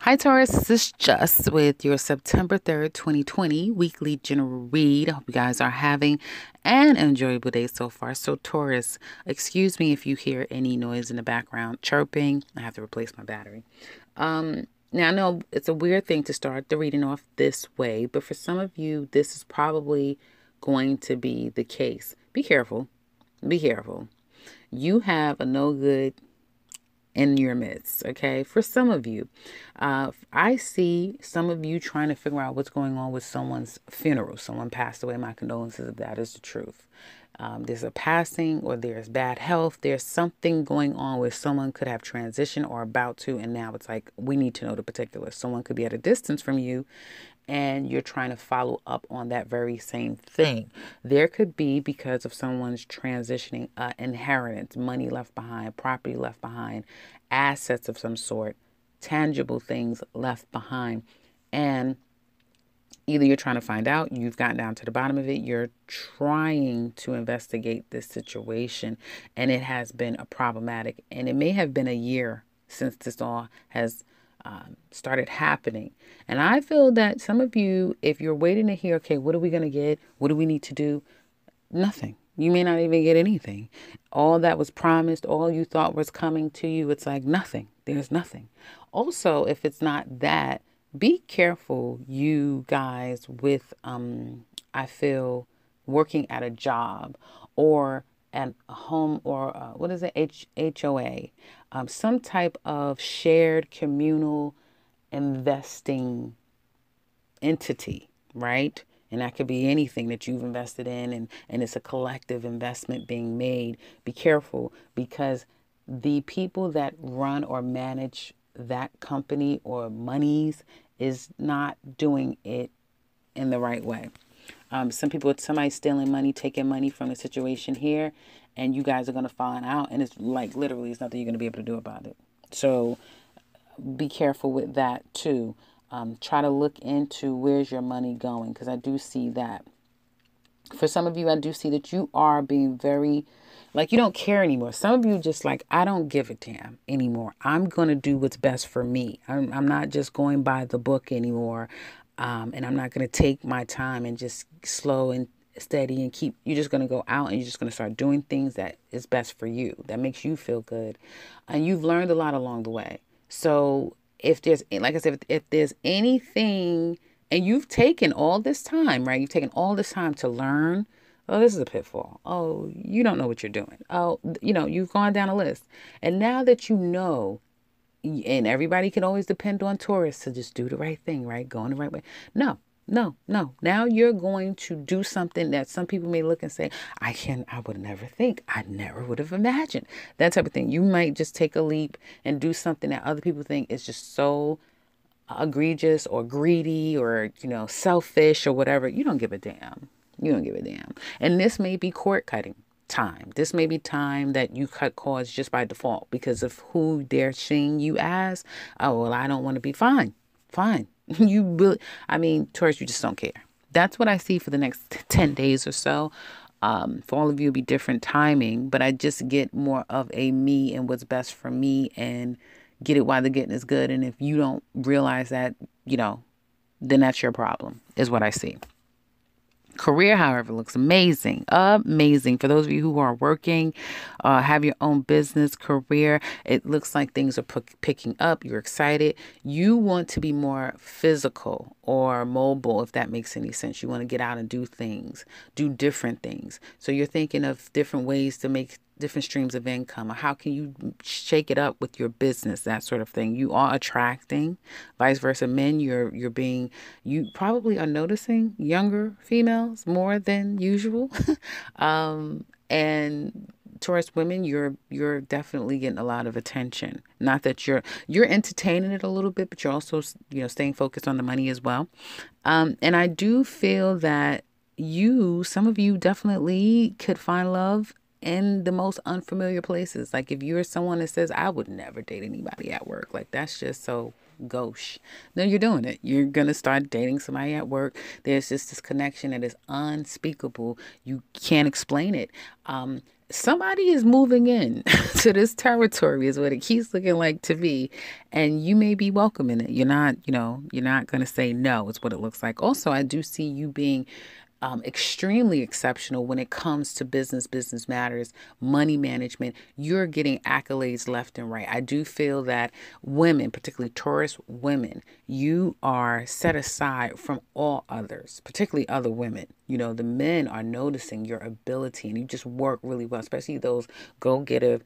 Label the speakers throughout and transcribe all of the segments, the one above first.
Speaker 1: Hi, Taurus. This is Just with your September 3rd, 2020 weekly general read. I hope you guys are having an enjoyable day so far. So, Taurus, excuse me if you hear any noise in the background, chirping. I have to replace my battery. Now, I know it's a weird thing to start the reading off this way, but for some of you, this is probably going to be the case. Be careful. Be careful. You have a no good in your midst. Okay. For some of you, I see some of you trying to figure out what's going on with someone's funeral. Someone passed away. My condolences if that is the truth. There's a passing or there's bad health. There's something going on where someone could have transitioned or about to, and now it's like we need to know the particulars. Someone could be at a distance from you and you're trying to follow up on that very same thing. There could be, because of someone's transitioning, inheritance, money left behind, property left behind, assets of some sort, tangible things left behind. And either you're trying to find out, you've gotten down to the bottom of it, you're trying to investigate this situation, and it has been a problematic, and it may have been a year since this all has started happening. And I feel that some of you, if you're waiting to hear, okay, what are we going to get? What do we need to do? Nothing. You may not even get anything. All that was promised, all you thought was coming to you, it's like nothing. There's nothing. Also, if it's not that, be careful, you guys, with, I feel, working at a job or at a home or what is it, HOA, some type of shared communal investing entity, right? And that could be anything that you've invested in, and it's a collective investment being made. Be careful, because the people that run or manage that company or monies is not doing it in the right way. Some people, somebody stealing money, taking money from the situation here, and you guys are going to find out, and it's like literally there's nothing you're going to be able to do about it. So be careful with that too. Try to look into where's your money going, because I do see that. For some of you, I do see that you are being very, like, you don't care anymore. Some of you just like, I don't give a damn anymore. I'm going to do what's best for me. I'm not just going by the book anymore. And I'm not going to take my time and just slow and steady and keep. You're just going to go out and you're just going to start doing things that is best for you, that makes you feel good. And you've learned a lot along the way. So if there's, like I said, if there's anything, and you've taken all this time, right? You've taken all this time to learn. Oh, this is a pitfall. Oh, you don't know what you're doing. Oh, you've gone down a list. And now that you know, and everybody can always depend on Taurus to just do the right thing, right? Go in the right way. No, no, no. Now you're going to do something that some people may look and say, I would never think. I never would have imagined. That type of thing. You might just take a leap and do something that other people think is just so egregious or greedy or, selfish or whatever. You don't give a damn. You don't give a damn. And this may be cord cutting time. This may be time that you cut cords just by default because of who they're seeing you as. Oh, well, I don't want to be fine. Fine. You really, Taurus, you just don't care. That's what I see for the next 10 days or so. For all of you, it'll be different timing, but I just get more of a me and what's best for me, and get it while the getting is good. And if you don't realize that, then that's your problem, is what I see. Career, however, looks amazing. Amazing. For those of you who are working, have your own business, career, it looks like things are picking up. You're excited. You want to be more physical or mobile, if that makes any sense. You want to get out and do things, do different things. So you're thinking of different ways to make different streams of income, or how can you shake it up with your business, that sort of thing. You are attracting, vice versa. Men, you probably are noticing younger females more than usual. And Taurus women, you're definitely getting a lot of attention. Not that you're entertaining it a little bit, but you're also, staying focused on the money as well. And I do feel that some of you definitely could find love in the most unfamiliar places. Like if you're someone that says, I would never date anybody at work, like that's just so gauche. No, you're doing it. You're going to start dating somebody at work. There's just this connection that is unspeakable. You can't explain it. somebody is moving in to this territory is what it keeps looking like to me. And you may be welcoming it. You're not, you're not going to say no, is what it looks like. Also, I do see you being extremely exceptional when it comes to business matters, money management. You're getting accolades left and right. I do feel that women, particularly Taurus women, you are set aside from all others, particularly other women. The men are noticing your ability and you just work really well, especially those go-getter,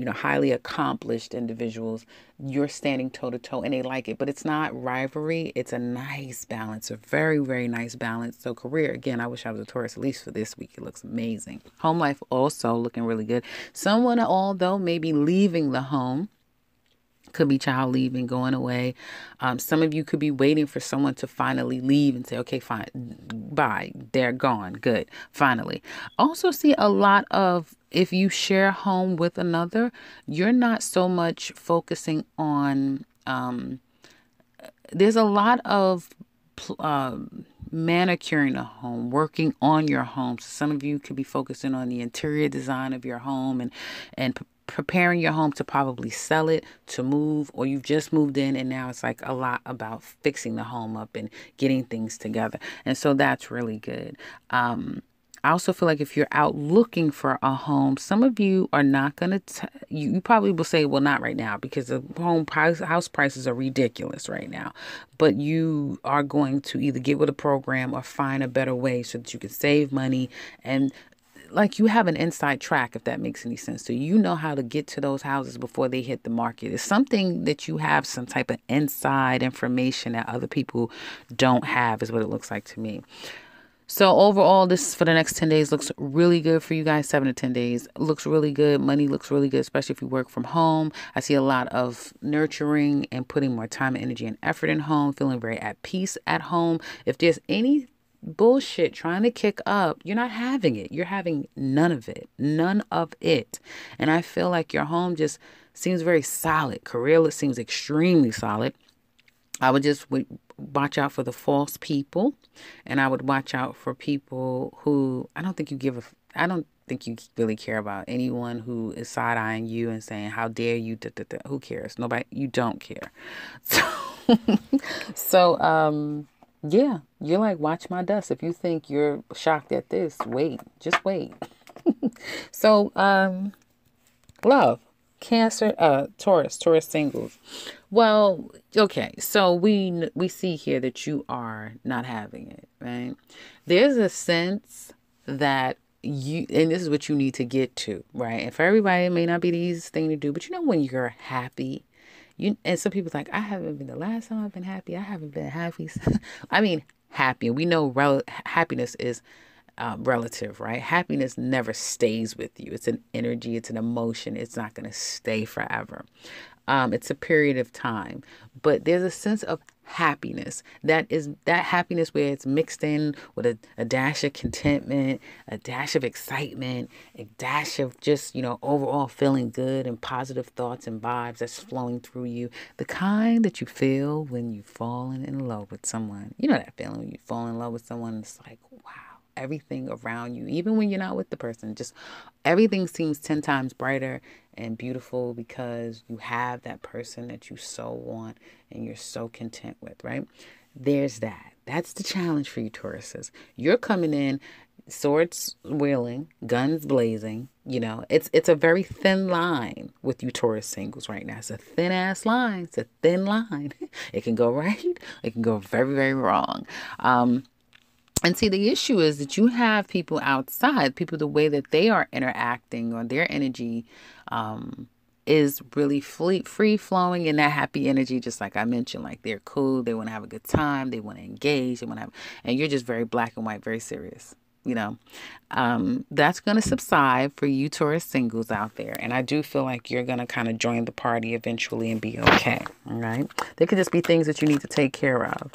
Speaker 1: highly accomplished individuals. You're standing toe to toe and they like it, but it's not rivalry. It's a nice balance, a very, very nice balance. So career, again, I wish I was a Taurus at least for this week. It looks amazing. Home life also looking really good. Someone, although maybe leaving the home, could be child leaving, going away. Some of you could be waiting for someone to finally leave and say, okay, fine, bye. They're gone. Good. Finally. Also see a lot of, if you share a home with another, you're not so much focusing on, there's a lot of manicuring a home, working on your home. So some of you could be focusing on the interior design of your home and preparing your home to probably sell it, to move, or you've just moved in and now it's like a lot about fixing the home up and getting things together. And so that's really good. I also feel like if you're out looking for a home, some of you are not going to, you probably will say, well, not right now because the house prices are ridiculous right now. But you are going to either get with a program or find a better way so that you can save money and like you have an inside track, if that makes any sense. So you know how to get to those houses before they hit the market. It's something that you have some type of inside information that other people don't have is what it looks like to me. So overall, this for the next 10 days looks really good for you guys. 7 to 10 days looks really good. Money looks really good, especially if you work from home. I see a lot of nurturing and putting more time, energy, and effort in home, feeling very at peace at home. If there's any bullshit trying to kick up, you're not having it. You're having none of it. None of it. And I feel like your home just seems very solid. Career seems extremely solid. I would just watch out for the false people, and I would watch out for people who I don't think you really care about anyone who is side-eyeing you and saying, how dare you, who cares? Nobody, you don't care. So, yeah, you're like, watch my dust. If you think you're shocked at this, wait, just wait. So, love. Cancer, Taurus singles. Well, okay. So we see here that you are not having it, right? There's a sense that you, and this is what you need to get to, right? And for everybody, it may not be the easiest thing to do, but when you're happy, and some people's like, I haven't been, the last time I've been happy, I haven't been happy. I mean, happy. We know happiness is relative, right? Happiness never stays with you. It's an energy. It's an emotion. It's not going to stay forever. It's a period of time, but there's a sense of happiness that happiness where it's mixed in with a dash of contentment, a dash of excitement, a dash of just, overall feeling good and positive thoughts and vibes that's flowing through you. The kind that you feel when you've fallen in love with someone. You know that feeling when you fall in love with someone. It's like, wow. Everything around you, even when you're not with the person, just everything seems 10 times brighter and beautiful because you have that person that you so want and you're so content with, right? There's that. That's the challenge for you, Tauruses. You're coming in, swords wielding, guns blazing. It's a very thin line with you Taurus singles right now. It's a thin ass line. It's a thin line. It can go right. It can go very, very wrong. And see, the issue is that you have people outside, people, the way that they are interacting or their energy is really free flowing in that happy energy. Just like I mentioned, like they're cool. They want to have a good time. They want to engage. And you're just very black and white, very serious. That's going to subside for you Taurus singles out there. And I do feel like you're going to kind of join the party eventually and be okay. All right. There could just be things that you need to take care of.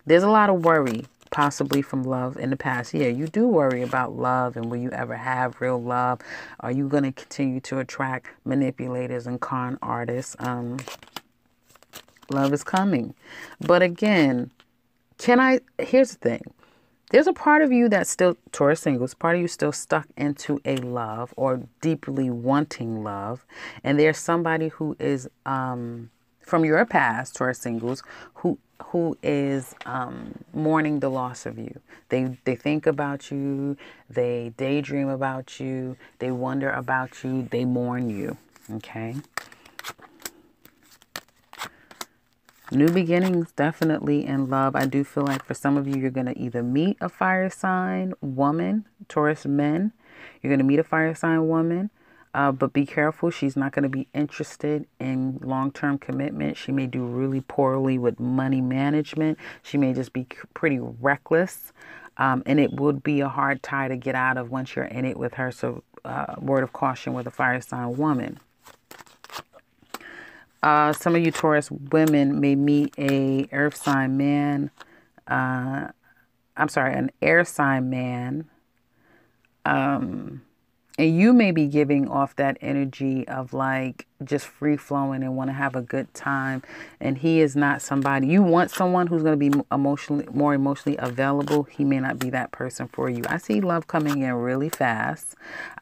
Speaker 1: There's a lot of worry possibly from love in the past. Yeah, you do worry about love and will you ever have real love? Are you going to continue to attract manipulators and con artists? Love is coming. But again, here's the thing. There's a part of you that's still, Taurus singles, part of you still stuck into a love or deeply wanting love. And there's somebody who is from your past, Taurus singles, who is mourning the loss of you. They think about you, they daydream about you, they wonder about you, they mourn you. Okay. New beginnings, definitely in love. I do feel like for some of you, you're going to either meet a fire sign woman, Taurus men. You're going to meet a fire sign woman, but be careful. She's not going to be interested in long-term commitment. She may do really poorly with money management. She may just be pretty reckless, and it would be a hard tie to get out of once you're in it with her. So word of caution with a fire sign woman. Some of you Taurus women may meet a earth sign man. An air sign man. And you may be giving off that energy of like just free flowing and want to have a good time. And he is not somebody, you want someone who's going to be more emotionally available. He may not be that person for you. I see love coming in really fast.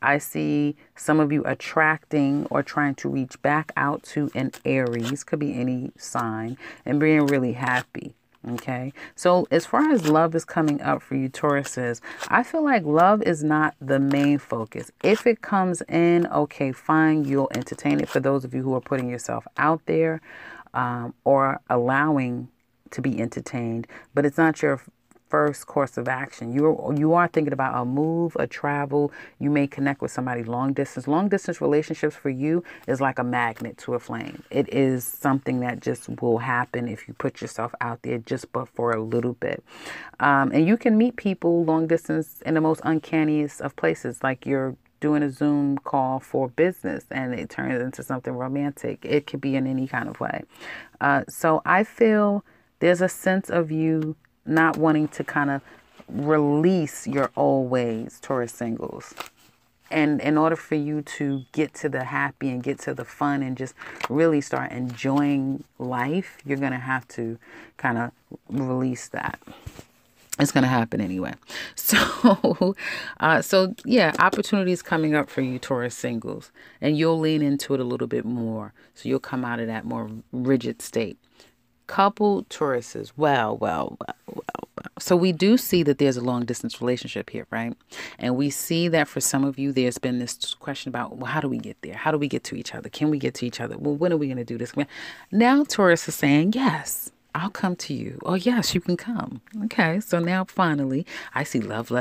Speaker 1: I see some of you attracting or trying to reach back out to an Aries, could be any sign, and being really happy. Okay, so as far as love is coming up for you Tauruses, I feel like love is not the main focus. If it comes in, okay, fine, you'll entertain it for those of you who are putting yourself out there or allowing to be entertained, but it's not your first course of action. You are thinking about a move, a travel. You may connect with somebody long distance. Long distance relationships for you is like a magnet to a flame. It is something that just will happen if you put yourself out there just but for a little bit. And you can meet people long distance in the most uncanniest of places, like you're doing a Zoom call for business and it turns into something romantic. It could be in any kind of way. So I feel there's a sense of you not wanting to kind of release your old ways, Taurus singles. And in order for you to get to the happy and get to the fun and just really start enjoying life, you're going to have to kind of release that. It's going to happen anyway. So yeah, opportunities coming up for you, Taurus singles, and you'll lean into it a little bit more. So you'll come out of that more rigid state. Couple Tauruses. Well. So we do see that there's a long distance relationship here, right? And we see that for some of you, there's been this question about, well, how do we get there? How do we get to each other? Can we get to each other? Well, when are we going to do this? Now Taurus is saying, yes, I'll come to you. Oh, yes, you can come. Okay. So now finally, I see love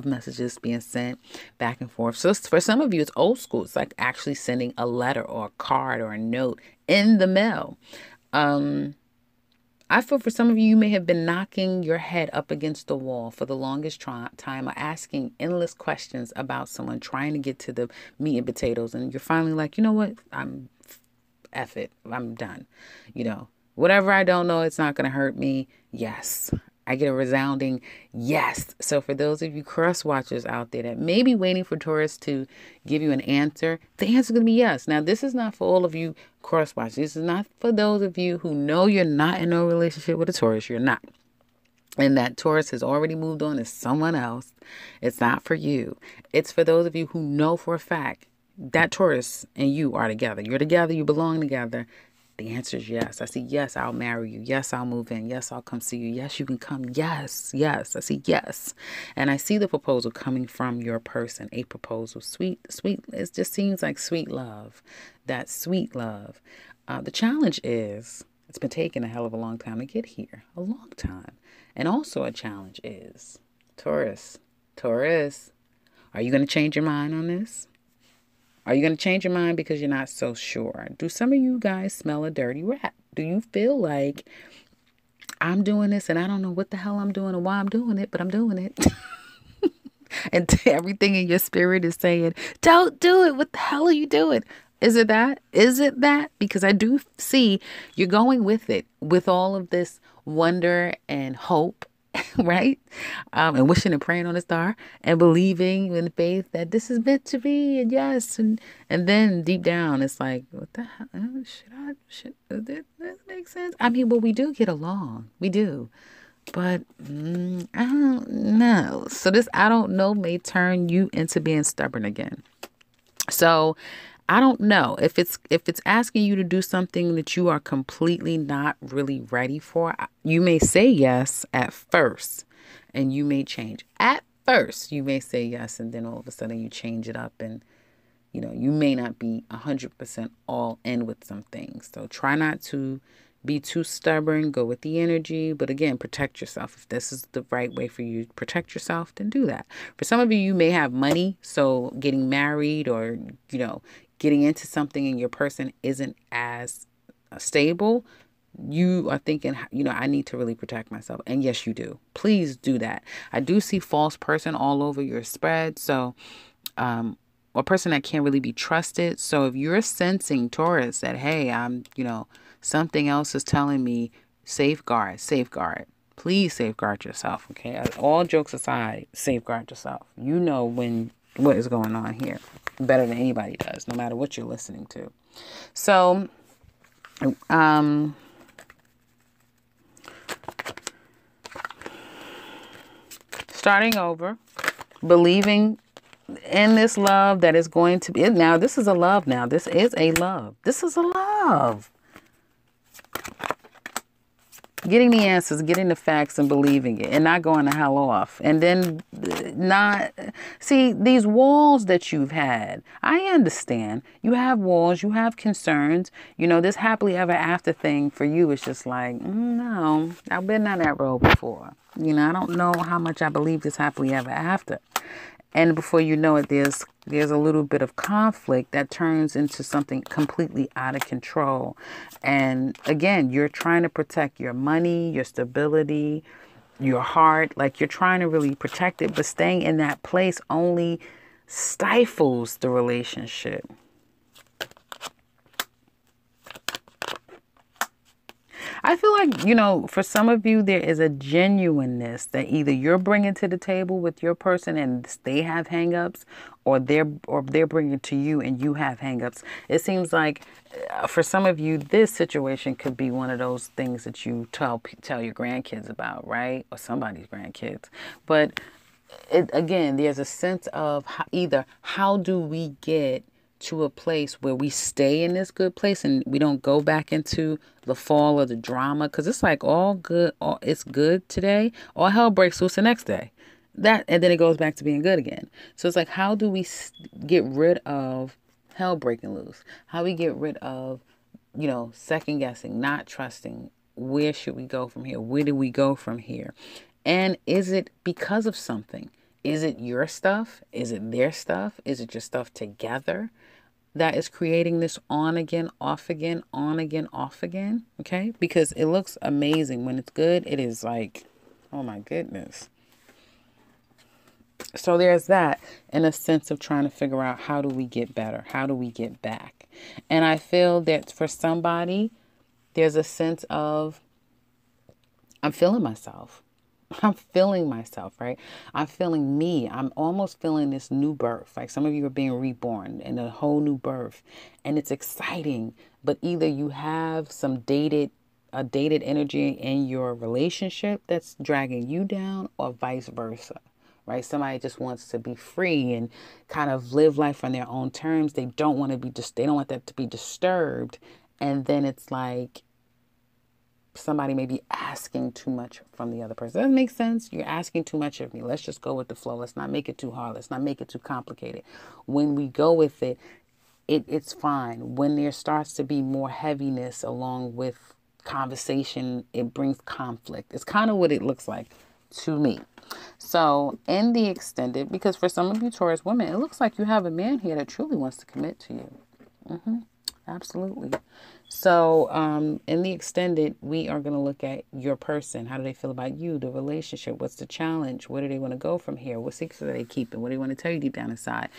Speaker 1: messages being sent back and forth. So for some of you, it's old school. It's like actually sending a letter or a card or a note in the mail. I feel for some of you, you may have been knocking your head up against the wall for the longest time or asking endless questions about someone, trying to get to the meat and potatoes. And you're finally like, you know what? F it. I'm done. Whatever I don't know, it's not going to hurt me. Yes. I get a resounding yes. So for those of you cross watchers out there that may be waiting for Taurus to give you an answer, the answer is going to be yes. Now, this is not for all of you cross watchers. This is not for those of you who know you're not in no relationship with a Taurus. You're not. And that Taurus has already moved on to someone else. It's not for you. It's for those of you who know for a fact that Taurus and you are together. You're together. You belong together. The answer is yes. I see yes, I'll marry you. Yes, I'll move in. Yes, I'll come see you. Yes, you can come. Yes. I see yes. And I see the proposal coming from your person. A proposal. Sweet. It just seems like sweet love. That sweet love. The challenge is it's been taking a hell of a long time to get here. A long time. And also a challenge is Taurus, are you going to change your mind on this? Are you going to change your mind because you're not so sure? Do some of you guys smell a dirty rat? Do you feel like I'm doing this and I don't know what the hell I'm doing or why I'm doing it, but I'm doing it? And everything in your spirit is saying, don't do it. What the hell are you doing? Is it that? Because I do see you're going with it, with all of this wonder and hope. Right? And wishing and praying on a star and believing in faith that this is meant to be and yes. And then deep down, it's like, what the hell? Should that make sense? I mean, well, we do get along. We do. But I don't know. So this I don't know may turn you into being stubborn again. So I don't know if it's asking you to do something that you are completely not really ready for. You may say yes at first and you may change. At first, you may say yes and then all of a sudden you change it up and you may not be 100% all in with some things. So try not to be too stubborn, go with the energy, but again, protect yourself. If this is the right way for you to protect yourself, then do that. For some of you, you may have money, so getting married or, getting into something and your person isn't as stable, you are thinking, I need to really protect myself. And yes, you do. Please do that. I do see false person all over your spread. So, a person that can't really be trusted. So if you're sensing, Taurus, that, hey, something else is telling me safeguard. Please safeguard yourself, okay? All jokes aside, safeguard yourself. You know what is going on here better than anybody does, no matter what you're listening to. So, starting over, believing in this love that is going to be. Now, this is a love now. This is a love. This is a love. Getting the answers, getting the facts and believing it and not going the hell off. And then see, these walls that you've had, I understand. You have walls, you have concerns. This happily ever after thing for you is just like, no, I've been down that road before. I don't know how much I believe this happily ever after. And before you know it, there's a little bit of conflict that turns into something completely out of control. And again, you're trying to protect your money, your stability, your heart. Like you're trying to really protect it, but staying in that place only stifles the relationship. I feel like, for some of you, there is a genuineness that either you're bringing to the table with your person and they have hangups, or they're bringing to you and you have hangups. It seems like for some of you, this situation could be one of those things that you tell your grandkids about, right? Or somebody's grandkids. But again, there's a sense of either how do we get to a place where we stay in this good place and we don't go back into the fall or the drama, because it's like all good, it's good today, all hell breaks loose the next day, and then it goes back to being good again. So it's like, how do we get rid of hell breaking loose? How we get rid of second guessing, not trusting? Where should we go from here? Where do we go from here? And is it because of something? Is it your stuff? Is it their stuff? Is it your stuff together that is creating this on again, off again, on again, off again? Okay? Because it looks amazing. When it's good, it is like, oh my goodness. So there's that, in a sense of trying to figure out, how do we get better? How do we get back? And I feel that for somebody, there's a sense of, I'm feeling myself. I'm feeling myself, right? I'm feeling me. I'm almost feeling this new birth. Like some of you are being reborn in a whole new birth. And it's exciting. But either you have some dated energy in your relationship that's dragging you down, or vice versa, right? Somebody just wants to be free and kind of live life on their own terms. They don't want that to be disturbed. And then it's like, somebody may be asking too much from the other person. Does that make sense? You're asking too much of me. Let's just go with the flow. Let's not make it too hard. Let's not make it too complicated. When we go with it, it's fine. When there starts to be more heaviness along with conversation, it brings conflict. It's kind of what it looks like to me. So in the extended, because for some of you Taurus women, it looks like you have a man here that truly wants to commit to you. Absolutely. So in the extended, we are going to look at your person. How do they feel about you, the relationship? What's the challenge? Where do they want to go from here? What secrets are they keeping? What do they want to tell you deep down inside?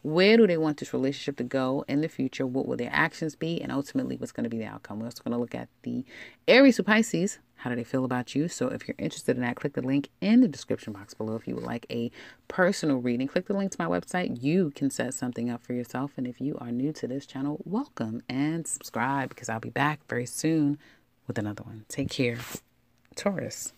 Speaker 1: Where do they want this relationship to go in the future? What will their actions be? And ultimately, what's going to be the outcome? We're also going to look at the Aries to Pisces. How do they feel about you? So if you're interested in that, click the link in the description box below. If you would like a personal reading, click the link to my website. You can set something up for yourself. And if you are new to this channel, welcome and subscribe, because I'll be back very soon with another one. Take care, Taurus.